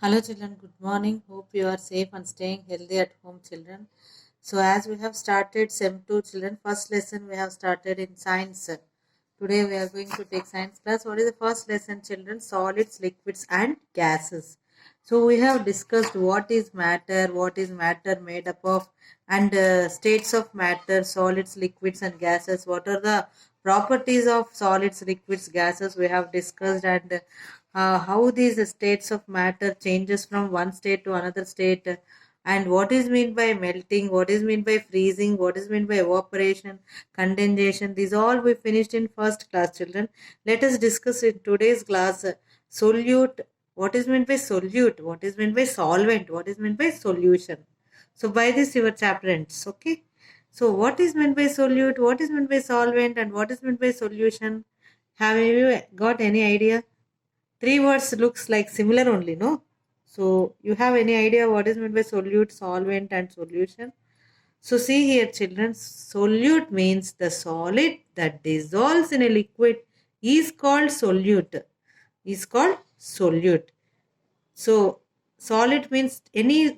Hello children, good morning. Hope you are safe and staying healthy at home children. So as we have started SEM 2 children, first lesson we have started in science. Today we are going to take science class. What is the first lesson children? Solids, liquids and gases. So we have discussed what is matter made up of, and states of matter, solids, liquids and gases. What are the properties of solids, liquids, gases we have discussed, and how these states of matter changes from one state to another state, and what is meant by melting, what is meant by freezing, what is meant by evaporation, condensation. These all we finished in first class children. Let us discuss in today's class solute. What is meant by solute, what is meant by solvent, what is meant by solution. So by this your chapter ends. Okay, so what is meant by solute, what is meant by solvent, and what is meant by solution? Have you got any idea? Three words looks like similar only, no? So you have any idea what is meant by solute, solvent and solution? So see here children, solute means the solid that dissolves in a liquid is called solute. Is called solute. So solid means any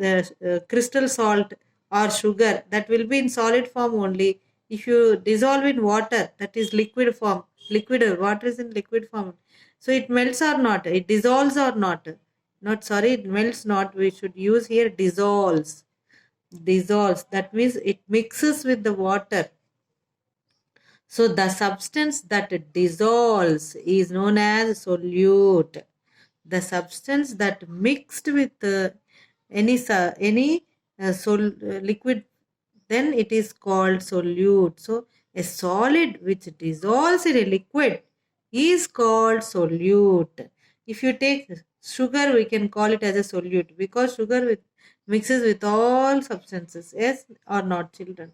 crystal salt or sugar that will be in solid form only. If you dissolve in water, that is liquid form. Liquid water is in liquid form. So it melts or not? It dissolves or not? Not sorry, it melts not. We should use here dissolves. Dissolves. That means it mixes with the water. So the substance that dissolves is known as solute. The substance that mixed with any liquid, then it is called solute. So a solid which dissolves in a liquid is called solute. If you take sugar, we can call it as a solute because mixes with all substances. Yes or not children?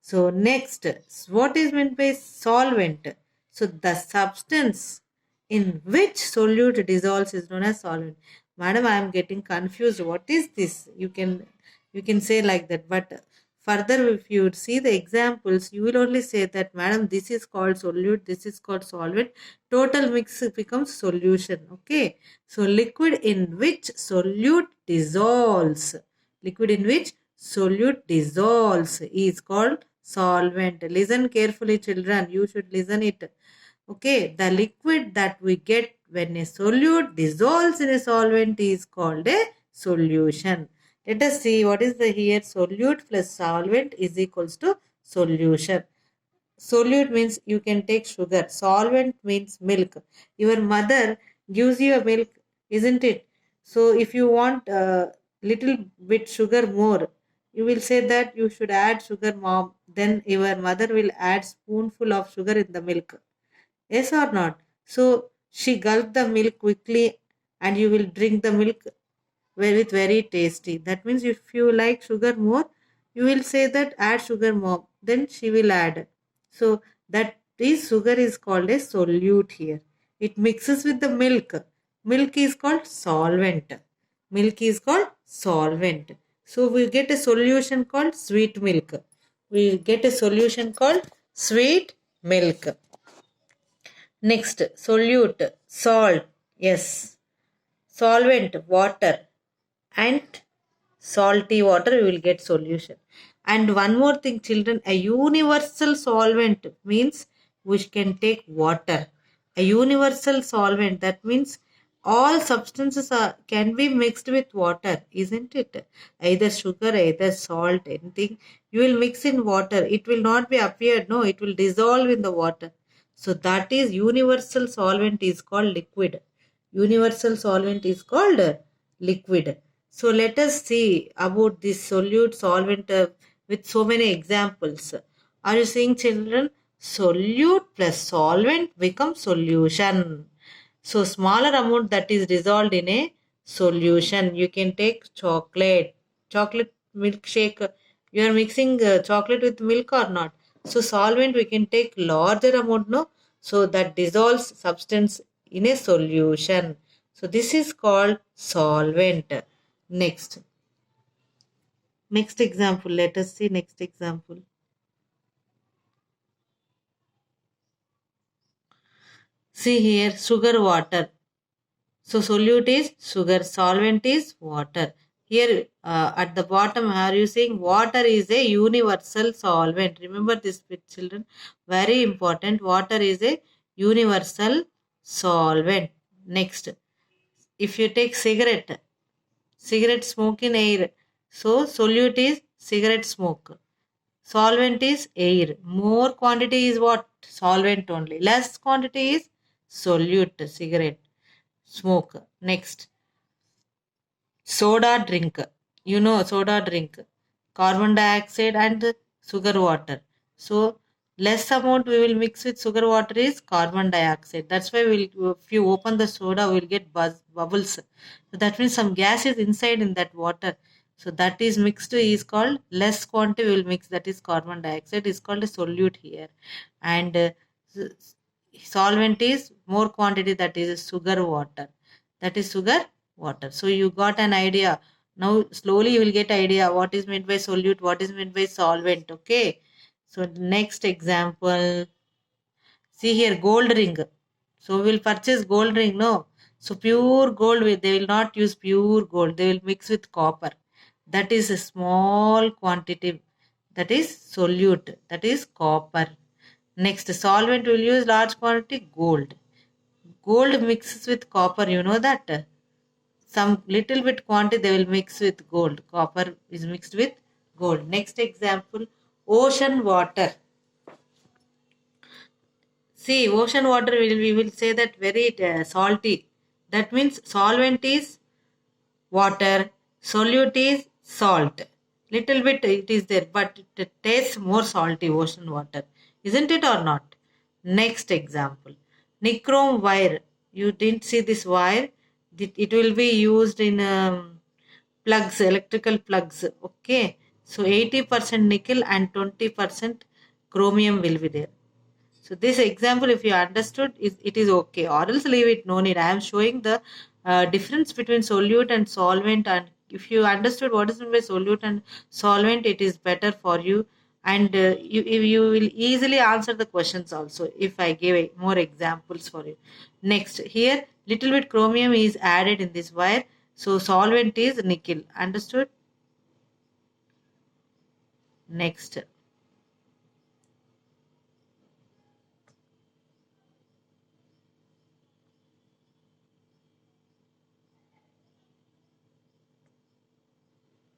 So next, what is meant by solvent? So the substance in which solute dissolves is known as solvent. Madam, I am getting confused. What is this? You can say like that, but further if you see the examples, you will only say that madam, this is called solute, this is called solvent. Total mix becomes solution. Okay. So liquid in which solute dissolves. Liquid in which solute dissolves is called solvent. Listen carefully, children. You should listen it. Okay, the liquid that we get when a solute dissolves in a solvent is called a solution. Let us see what is the here solute plus solvent is equals to solution. Solute means you can take sugar. Solvent means milk. Your mother gives you a milk, isn't it? So if you want a little bit sugar more, you will say that you should add sugar, mom. Then your mother will add spoonful of sugar in the milk. Yes or not? So she gulped the milk quickly and you will drink the milk with very tasty. That means if you like sugar more, you will say that add sugar more. Then she will add. So that is sugar is called a solute here. It mixes with the milk. Milk is called solvent. Milk is called solvent. So we get a solution called sweet milk. We get a solution called sweet milk. Next, solute, salt, yes. Solvent, water, and salty water, you will get solution. And one more thing, children, a universal solvent means we can take water. A universal solvent, that means all substances can be mixed with water, isn't it? Either sugar, either salt, anything. You will mix in water. It will not be appeared, no, it will dissolve in the water. So that is universal solvent is called liquid. Universal solvent is called liquid. So let us see about this solute solvent with so many examples. Are you seeing children? Solute plus solvent becomes solution. So smaller amount that is dissolved in a solution. You can take chocolate. Chocolate milkshake. You are mixing chocolate with milk or not? So solvent we can take larger amount, no? So that dissolves substance in a solution. So this is called solvent. Next. Next example. Let us see next example. See here sugar water. So solute is sugar, solvent is water. Here at the bottom, are you saying water is a universal solvent? Remember this bit, children. Very important. Water is a universal solvent. Next, if you take cigarette smoke in air. So solute is cigarette smoke. Solvent is air. More quantity is what? Solvent only. Less quantity is solute, cigarette smoke. Next, soda drink. You know, soda drink. Carbon dioxide and sugar water. So, less amount we will mix with sugar water is carbon dioxide. That's why if you open the soda, we'll get bubbles. So, that means some gas is inside in that water. So, that is mixed is called less quantity will mix. That is carbon dioxide is called a solute here. And solvent is more quantity, that is sugar water. That is sugar water. So you got an idea. Now slowly you will get idea what is meant by solute, what is meant by solvent. Okay. So next example. See here, gold ring. So we'll purchase gold ring. No. So pure gold, they will not use pure gold. They will mix with copper. That is a small quantity. That is solute. That is copper. Next, solvent will use large quantity gold. Gold mixes with copper. You know that. Some little bit quantity they will mix with gold. Copper is mixed with gold. Next example, ocean water. See, ocean water we will say that very salty. That means solvent is water, solute is salt. Little bit it is there, but it tastes more salty, ocean water. Isn't it or not? Next example, nichrome wire. You didn't see this wire. It will be used in plugs, electrical plugs. Okay. So 80% nickel and 20% chromium will be there. So this example, if you understood, it is okay. Or else leave it, no need. I am showing the difference between solute and solvent. And if you understood what is meant by solute and solvent, it is better for you. And you will easily answer the questions also if I give more examples for you. Next, here little bit chromium is added in this wire. So solvent is nickel. Understood? Next.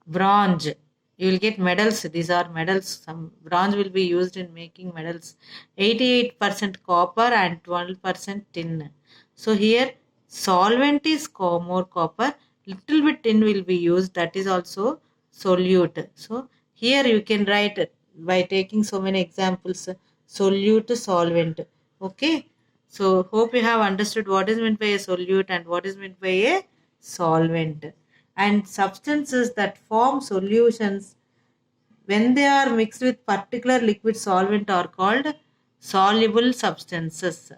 Bronze, you will get medals. These are medals. Some bronze will be used in making medals. 88% copper and 12% tin. So here solvent is more copper, little bit tin will be used, that is also solute. So here you can write by taking so many examples, solute, solvent. Okay. So hope you have understood what is meant by a solute and what is meant by a solvent. And substances that form solutions when they are mixed with particular liquid solvent are called soluble substances.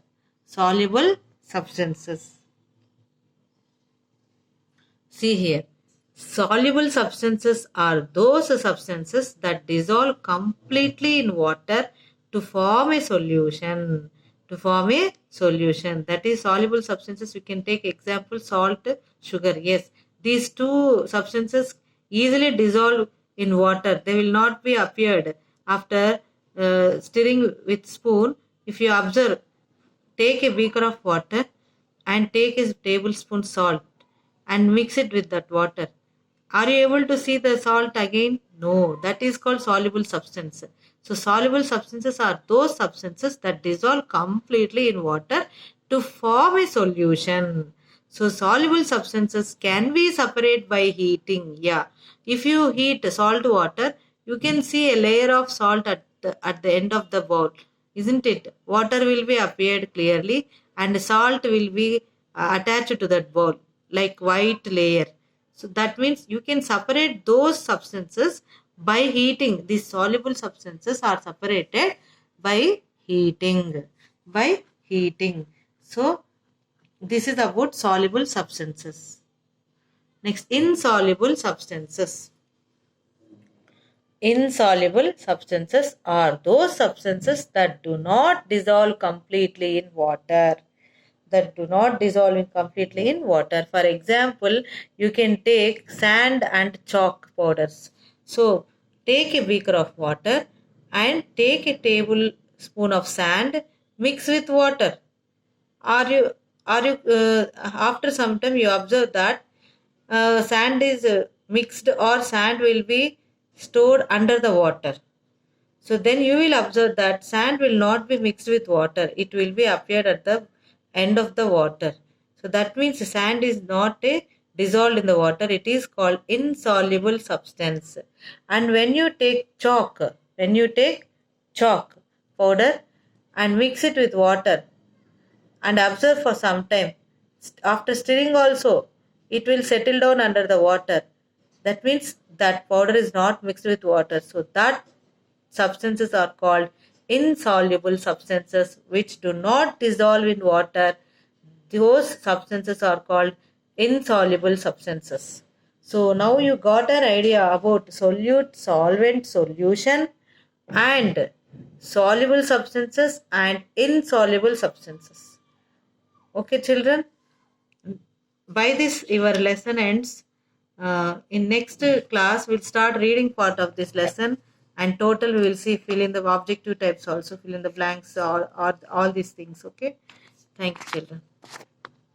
Soluble substances. See here. Soluble substances are those substances that dissolve completely in water to form a solution. To form a solution. That is soluble substances. We can take example salt, sugar. Yes. These two substances easily dissolve in water. They will not be appeared after stirring with spoon. If you observe, take a beaker of water and take a tablespoon salt and mix it with that water. Are you able to see the salt again? No, that is called soluble substance. So soluble substances are those substances that dissolve completely in water to form a solution. So soluble substances can be separated by heating. Yeah, if you heat salt water, you can see a layer of salt at the end of the bowl, isn't it? Water will be appeared clearly and salt will be attached to that bowl like white layer. So that means you can separate those substances by heating. These soluble substances are separated by heating. By heating. So this is about soluble substances. Next, insoluble substances. Insoluble substances are those substances that do not dissolve completely in water. that do not dissolve completely in water. For example, you can take sand and chalk powders. So take a beaker of water and take a tablespoon of sand, mix with water. Are you after some time you observe that sand is mixed or sand will be stored under the water. So then you will observe that sand will not be mixed with water. It will be appeared at the end of the water. So that means sand is not a dissolved in the water. It is called insoluble substance. And when you take chalk powder and mix it with water and observe for some time, after stirring also, it will settle down under the water. That means that powder is not mixed with water. So that substances are called insoluble substances which do not dissolve in water. Those substances are called insoluble substances. So now you got an idea about solute, solvent, solution, and soluble substances and insoluble substances. Okay, children. By this, your lesson ends. In next class, we'll start reading part of this lesson, and total we will see fill in the objective types also, fill in the blanks, all these things. Okay. Thank you, children.